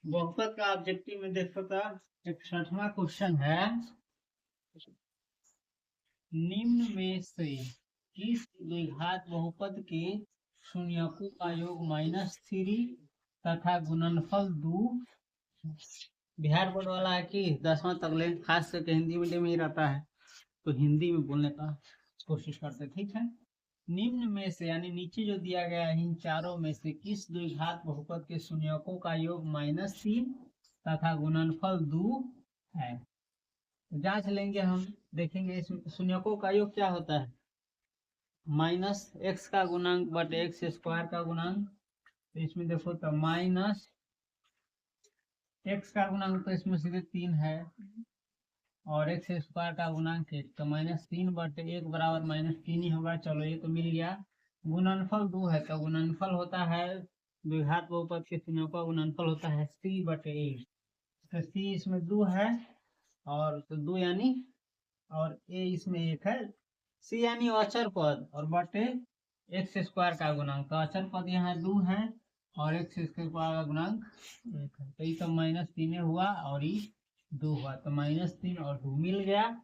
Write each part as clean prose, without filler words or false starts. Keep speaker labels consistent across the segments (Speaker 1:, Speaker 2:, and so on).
Speaker 1: बहुपद का ऑब्जेक्टिव में देखो तो 61वां क्वेश्चन है, निम्न में से किस द्विघात बहुपद के शून्यकों का योग -3 तथा गुणनफल 2। बिहार बोर्ड वाला है कि 10वां तक ले, खास करके हिंदी मीडियम में ही रहता है, तो हिंदी में बोलने का कोशिश करते। ठीक है, निम्न में से यानी नीचे जो दिया गया है इन चारों में से किस द्विघात बहुपद के शून्यकों का योग -3 तथा गुणनफल 2 है। जांच लेंगे हम, देखेंगे इस शून्यकों का योग क्या होता है, -x का गुणांक बटे x स्क्वायर का गुणांक। तो इसमें देखो तो -x का गुणांक तो इसमें सीधे 3 है और x स्क्वायर का गुणांक 1, तो -3 बटे 1 बराबर -3 ही होगा। चलो ये तो मिल गया। गुणनफल 2 है, तो गुणनफल होता है द्विघात बहुपद के शून्यों का गुणनफल होता है c बटे 1। तो c इसमें 2 है और तो 2 यानी और a इसमें 1 है। c यानी अचर पद और बटे x स्क्वायर का गुणांक, तो अचर पद यहाँ 2 है और x स्क्वायर का गुणांक 1 है। तो ये तो -3 हुआ और ये 2 हुआ, तो -3 और 2 मिल गया।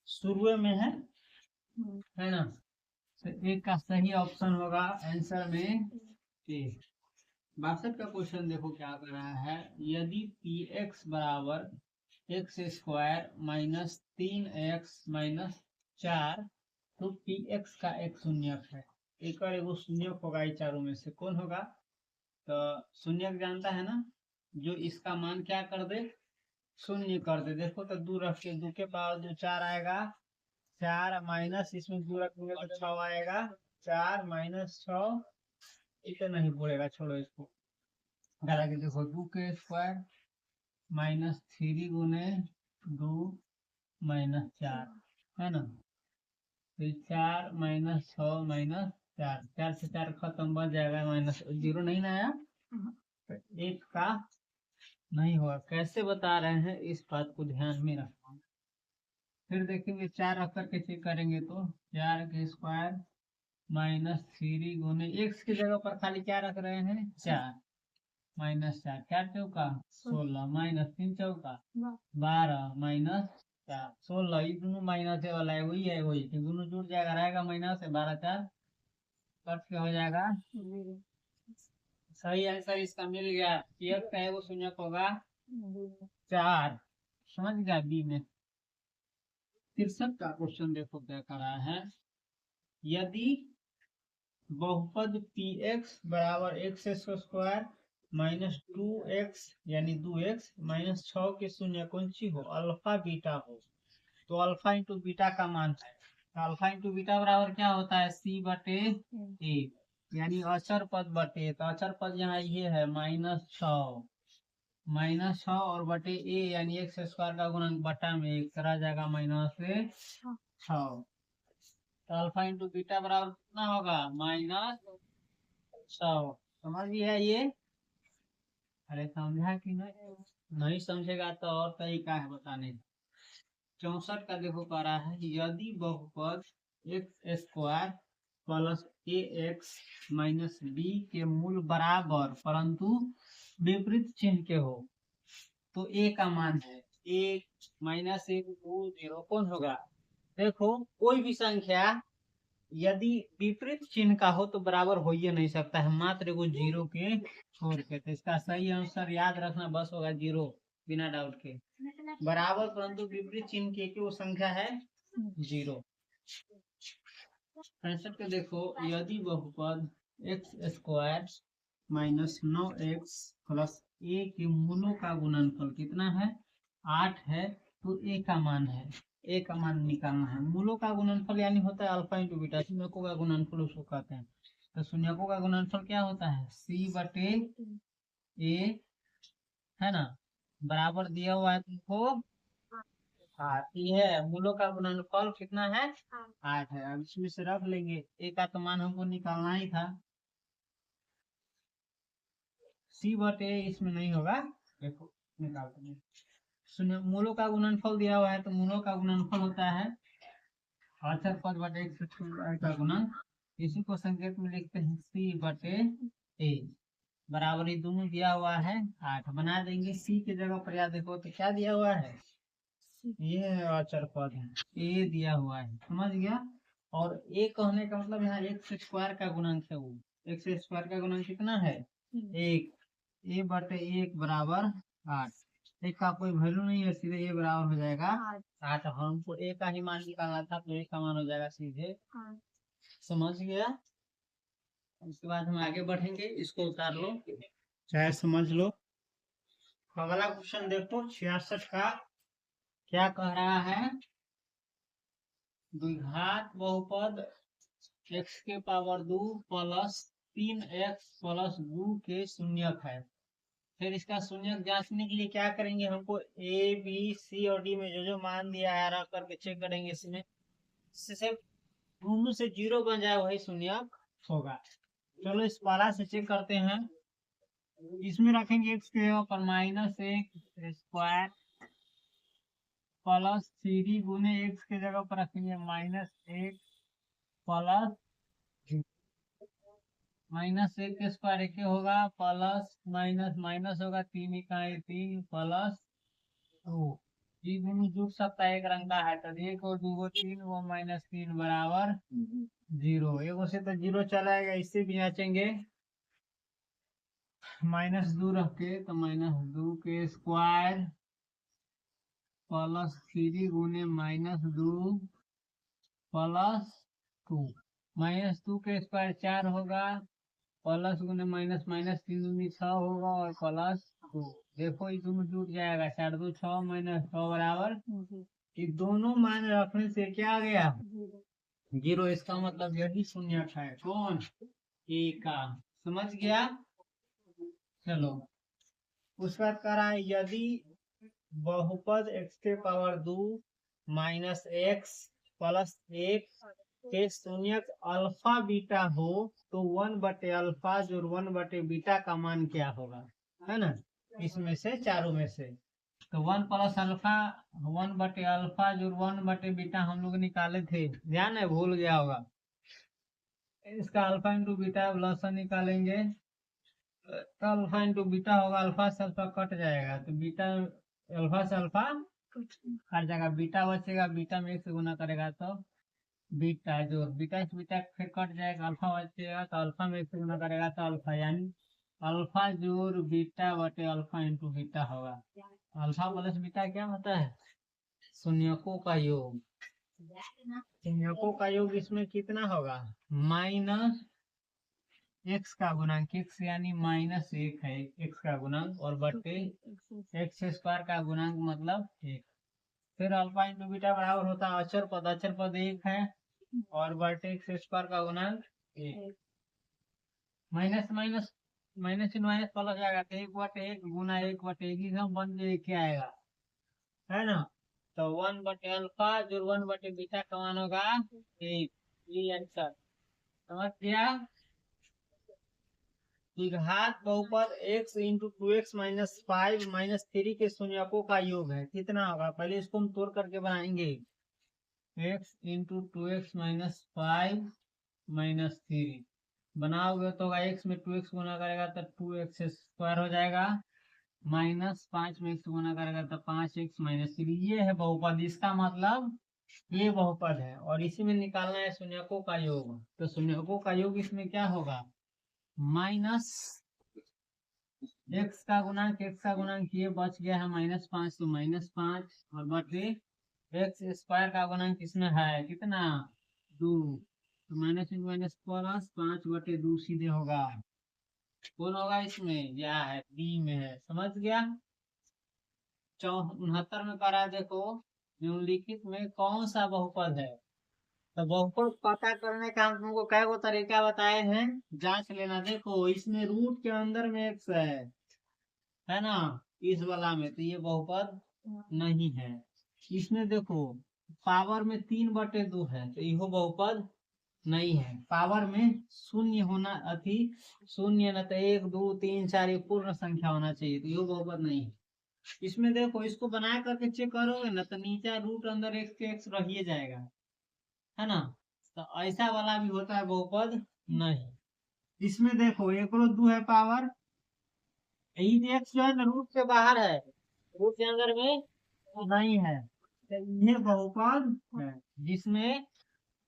Speaker 1: शुरू में है ना, तो एक का सही ऑप्शन होगा आंसर में ए। 62 का क्वेश्चन देखो क्या कर रहा है, यदि px बराबर x स्क्वायर -3x - 4 तो px का एक शून्यक है। एक और एगो शून्यक होगा, ये चारों में से कौन होगा। तो शून्यक जानता है ना, जो इसका मान क्या कर दे, शून्य कर दे। देखो तो 2 रख के 2 के पावर जो 4 आएगा, 4 माइनस इसमें 2 रखेंगे तो 6 आएगा, 4 - 6 इसे नहीं बोलेगा, छोड़ो इसको। डाला के देखो 2 के स्क्वायर -3 गुने 2 - 4 है ना, तो 4 - 6 - 4, 4 से 4 खत्म, बच जाएगा -0 नहीं ना आया, तो 1 का नहीं होगा। कैसे बता रहे हैं इस बात को ध्यान में रखना। फिर देखेंगे 4 रख करके चेक करेंगे तो 4 के स्क्वायर -3 गुने x की जगह पर खाली क्या रख रहे हैं 4 -4, 4 चौका 16 -3 चौका 12 - 4 16, ये दोनों माइनस वाला है, वही है वही, दोनों जुड़ जाएगा, रहेगा माइनस से 12 4 कट के हो जाएगा। सही आंसर इसका मिल गया। एक का एगो शून्यक होगा 4, समझ गया। बी में 63 का क्वेश्चन देखो क्या कर रहा है, यदि बहुपद px बराबर x स्क्वायर -2x यानी 2x - 6 के शून्य कौन सी हो, अल्फा बीटा हो, तो अल्फा इंटू बीटा का मान है, तो अल्फा इंटू बीटा बराबर क्या होता है c बटे a, यानी अचर पद बटे, तो अचर पद यहाँ ये है -6 और बटे a यानी x स्क्वायर का गुणांक बटा में 1 करा जाएगा -6, तो अल्फा इंटू बीटा बराबर कितना होगा -6। समझ गया ये, अरे समझा कि नहीं, नहीं समझेगा तो और तरीका है बताने का। 64 का देखो कह रहा है, यदि बहुपद x square plus ax - b के मूल बराबर परंतु विपरीत चिन्ह के हो, तो a का मान है 1 -1 2 0, कौन होगा। देखो कोई भी संख्या यदि विपरीत चिन्ह का हो तो बराबर हो ही नहीं सकता है, मात्र एगो 0 के छोड़ के, तो इसका सही आंसर याद रखना बस होगा 0, बिना डाउट के। बराबर परंतु विपरीत चिन्ह की वो संख्या है 0। 65 के देखो, यदि बहुपद x square -9x plus a के मूलों का गुणनफल कितना है 8 है, तो a का मान है, a का मान निकालना है। मूलों का गुणनफल यानी होता है अल्फा इंटू बीटा, शून्यकों का गुणनफल उसको कहते हैं, तो शून्यकों का गुणनफल क्या होता है c बटे a, है ना, बराबर दिया हुआ है तुमको 8 ही है। मूलों का गुणनफल कितना है 8 है। अब इसमें से रख लेंगे, a का तो मान हमको निकालना ही था, c बटे इसमें नहीं होगा, देखो निकालते हैं। शून्य मूलों का गुणनफल दिया हुआ है, तो मूलों का गुणनफल होता है अचर पद बटे x का गुणन, इसी को संकेत में लिखते हैं c बटे a। बराबर ये दोनों दिया हुआ है 8 बना देंगे। सी की जगह पर याद देखो तो क्या दिया हुआ है, ये अचर पद है, ए दिया हुआ है, समझ गया। और ए कहने का मतलब यहाँ एक्स स्क्वायर का गुणांक है, वो एक्स स्क्वायर का गुणांक कितना है, एक। ए बटे एक बराबर 8। एक का कोई वैल्यू नहीं है, सीधे ये बराबर हो जाएगा 8। हमको ए का ही मान निकालना था, तो ए का मान हो जाएगा सीधे, समझ गया। उसके बाद हम आगे बढ़ेंगे, इसको उतार लो चाहे समझ लो। अगला क्वेश्चन देखो 66 का, क्या कह रहा है, द्विघात बहुपद x के पावर 2 प्लस 3x प्लस 2 के शून्यक है। फिर इसका शून्यक जांचने के लिए क्या करेंगे, हमको a b c और d में जो जो मान दिया है रख करके चेक करेंगे, इसमें से दोनों से 0 बन जाए वही शून्यक होगा। चलो इस पहला से चेक करते हैं। इसमें रखेंगे x के पर -1 स्क्वायर प्लस 3 गुने x के जगह पर रखेंगे -1 प्लस -1 के स्क्वायर एक होगा, प्लस माइनस माइनस होगा, 3 इकाई 3 प्लस 2। ये दोनों जुड़ सकता है, एक रंग का है तो 1 और 2 3 वो -3 बराबर 0। एक से तो 0 चलाएगा, इससे भी जांचेंगे -2 रख के, तो -2 के स्क्वायर प्लस 3 गुने -2 प्लस 2। -2 के स्क्वायर 4 होगा, प्लस गुने माइनस माइनस 3 दूनी 6 होगा और प्लस 2। देखो ये दोनों जुट जाएगा, 4 2 6 -6 बराबर। ये दोनों मान रखने से क्या आ गया, 0। इसका मतलब यही शून्य है, कौन, ए का, समझ गया। चलो उसका कह रहा है, यदि बहुपद x के पावर 2 -x प्लस 1 के शून्यक अल्फा बीटा हो तो 1 बटे अल्फा जोड़ 1 बटे बीटा का मान क्या होगा, है ना। इसमें से चारों में से तो 1 प्लस अल्फा 1 बटे अल्फा जोड़ 1 बटे बीटा हम लोग निकाले थे, ध्यान है, भूल गया होगा। इसका अल्फा इंटू बीटा प्लस निकालेंगे तो अल्फा इंटू बीटा होगा, अल्फा से अल्फा कट जाएगा तो बीटा, अल्फा से अल्फा हर जगह बीटा बचेगा, बीटा में 1 से गुना करेगा तो बीटा, जो बीटा से बीटा फिर कट जाएगा, अल्फा बचेगा तो अल्फा में 1 से गुना करेगा तो अल्फा, यानी अल्फा जोड़ बीटा बटे अल्फा इंटू बीटा होगा। अल्फा प्लस बीटा क्या होता है, शून्यकों का योग। शून्यकों का योग इसमें कितना होगा, -x का गुणांक, x यानी -1 है, x का गुणांक और बटे x स्क्वायर का गुणांक मतलब 1। फिर अल्फा इंटू बीटा बराबर होता है अचर पद 1 है और बटे एक्स स्क्वायर का गुणांक 1। माइनस माइनस माइनस इन माइनस प्लस आएगा तो 1 बटे 1 गुना 1 बटे 1 ही सब बन के क्या आएगा, है ना। तो 1 बटे अल्फा जो 1 बटे बीटा का मान होगा 1। ये आंसर, समझ गया। द्विघात बहुपद x इंटू 2x -5 -3 के शून्यकों का योग है, कितना होगा, पहले इसको हम तोड़ करके बनाएंगे। x इंटू 2x -5 -3 बनाओगे तो x में 2x गुना करेगा तो 2x स्क्वायर हो जाएगा, -5 में x गुना करेगा तो 5x -3। ये है बहुपद, इसका मतलब ये बहुपद है और इसी में निकालना है शून्यकों का योग। तो शून्यकों का योग इसमें क्या होगा, माइनस x का गुणांक ये बच गया है -5 तो -5 और बटे एक्स स्क्वायर का गुणांक किसमें है, कितना 2 तो माइनस इंटू माइनस प्लस 5 बटे 2 सीधे होगा, कौन होगा इसमें, यह है डी में है, समझ गया। 69 में करा देखो, निम्नलिखित में कौन सा बहुपद है। तो बहुपद पता करने का हम तुमको कई गो तरीका बताए हैं, जांच लेना। देखो इसमें रूट के अंदर में एक्स है ना, इस वाला में तो ये बहुपद नहीं है। इसमें देखो पावर में 3/2 है तो यह बहुपद नहीं है। पावर में शून्य होना अति शून्य न तो 1 2 3 4 ये पूर्ण संख्या होना चाहिए तो यह बहुपद नहीं है। इसमें देखो इसको बना करके चेक करोगे ना तो नीचे रूट अंदर x के x रह जाएगा, है ना। तो ऐसा वाला भी होता है बहुपद नहीं। इसमें देखो 1 और 2 है पावर एक्स जो है ना रूट से बाहर है, रूट के अंदर में नहीं है, तो ये बहुपद है जिसमें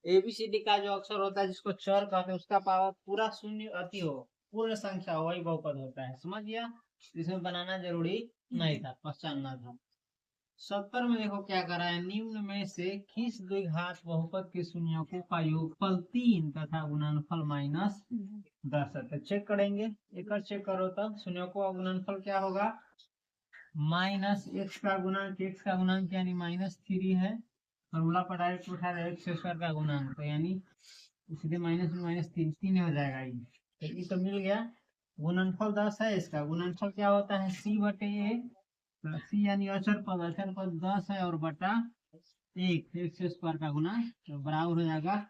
Speaker 1: एबीसीडी का जो अक्षर होता है जिसको चर कहते हैं उसका पावर पूरा शून्य अति हो, पूर्ण संख्या हो, वही बहुपद होता है। समझ गया? इसमें बनाना जरूरी नहीं था, पहचानना था। 70 में देखो क्या करा है, निम्न में से किस द्विघात बहुपद के शून्यकों का योगफल 3 तथा गुणनफल -10 है। तो चेक करेंगे, एक बार चेक करो तब शून्यकों का गुणनफल क्या होगा, -x का गुणांक, x का गुणांक यानी -3 है, फॉर्मूला पर डायरेक्ट उठा रहे x स्क्वायर का गुणांक, तो यानी सीधे माइनस में -3 हो जाएगा ये, तो ये तो मिल गया। गुणनफल 10 है, इसका गुणनफल क्या होता है c/a, सी यानी अचर पद 10 है और बटा 1 एक्स स्क्वायर का गुना, तो बराबर हो जाएगा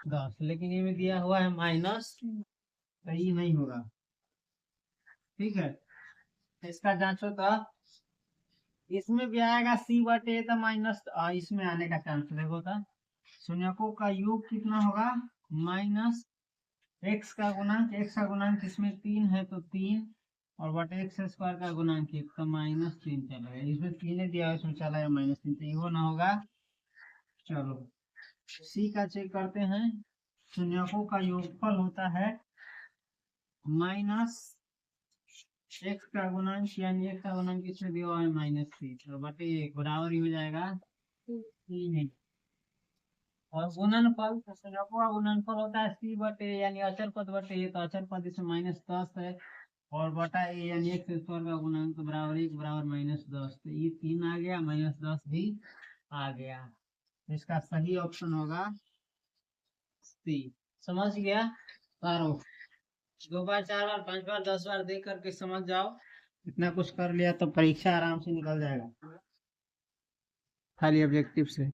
Speaker 1: 10, लेकिन ये में दिया हुआ है माइनस, तो ये नहीं होगा। ठीक है, इसका जांचो तो इसमें भी आएगा c/a, तो माइनस इसमें आने का चांस देखो तो शून्यकों का योग कितना होगा, माइनस x का गुणांक इसमें 3 है तो 3 और बटे एक्स स्क्वायर का गुणांक 1, तो -3 चलेगा, इसमें 3 दिया है, इसमें चला है -3, तो ये ना होगा। चलो सी का चेक करते हैं, शून्यकों का योगफल होता है -x का गुणांक यानी x का गुणांक इसमें दिया हुआ है -3 और बटे 1 बराबर ही हो जाएगा 3। और गुणनफल, शून्यकों का गुणनफल होता है c/a यानी अचर पद बटे a, तो अचर पद इसमें -10 है और बटा a यानी एक्स स्क्वायर का गुणांक, तो बराबर 1 बराबर -10, तो ये 3 आ गया, -10 भी आ गया, इसका सही ऑप्शन होगा सी। समझ गया? करो 2 बार 4 बार 5 बार 10 बार देख करके समझ जाओ, इतना कुछ कर लिया तो परीक्षा आराम से निकल जाएगा खाली ऑब्जेक्टिव से।